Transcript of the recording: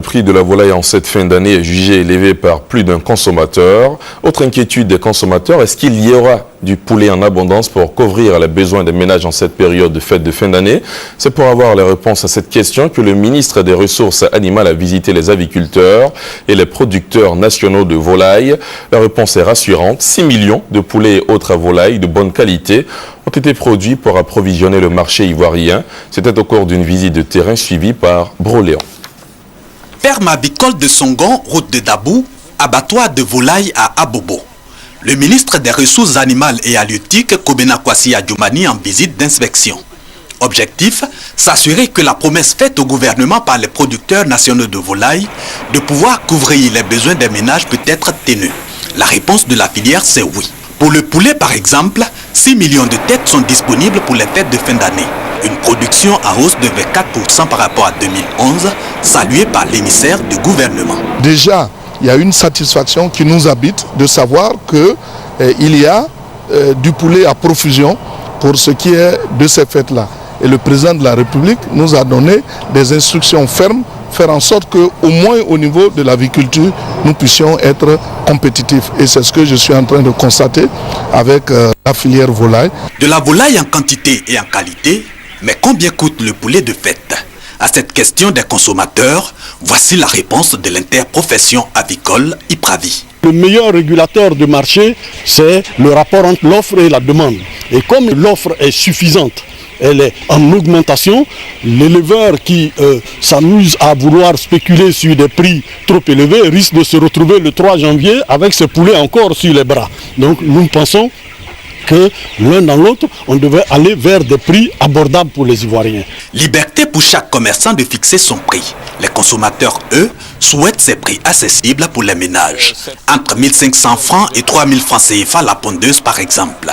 prix de la volaille en cette fin d'année est jugé élevé par plus d'un consommateur. Autre inquiétude des consommateurs, est-ce qu'il y aura du poulet en abondance pour couvrir les besoins des ménages en cette période de fête de fin d'année? C'est pour avoir les réponses à cette question que le ministre des Ressources animales a visité les aviculteurs et les producteurs nationaux de volailles. La réponse est rassurante. 6 millions de poulets et autres volailles de bonne qualité ont été produits pour approvisionner le marché ivoirien. C'était au cours d'une visite de terrain suivie par Broléon. Ferme avicole de Songon, route de Dabou, abattoir de volailles à Abobo. Le ministre des Ressources animales et halieutiques, Kobena Kwasi Adjoumani, en visite d'inspection. Objectif, s'assurer que la promesse faite au gouvernement par les producteurs nationaux de volailles de pouvoir couvrir les besoins des ménages peut être tenue. La réponse de la filière, c'est oui. Pour le poulet, par exemple, 6 millions de têtes sont disponibles pour les fêtes de fin d'année. Une production en hausse de 24% par rapport à 2011, saluée par l'émissaire du gouvernement. Déjà, il y a une satisfaction qui nous habite de savoir qu'il y a du poulet à profusion pour ce qui est de ces fêtes-là. Et le président de la République nous a donné des instructions fermes, faire en sorte qu'au moins au niveau de l'aviculture, nous puissions être compétitifs. Et c'est ce que je suis en train de constater avec la filière volaille. De la volaille en quantité et en qualité, mais combien coûte le poulet de fête? À cette question des consommateurs, voici la réponse de l'interprofession avicole IPRAVI. Le meilleur régulateur de marché, c'est le rapport entre l'offre et la demande. Et comme l'offre est suffisante, elle est en augmentation, l'éleveur qui s'amuse à vouloir spéculer sur des prix trop élevés risque de se retrouver le 3 janvier avec ses poulets encore sur les bras. Donc nous pensons que l'un dans l'autre, on devait aller vers des prix abordables pour les Ivoiriens. Liberté pour chaque commerçant de fixer son prix. Les consommateurs, eux, souhaitent ces prix accessibles pour les ménages. Entre 1 500 francs et 3 000 francs CFA la pondeuse par exemple.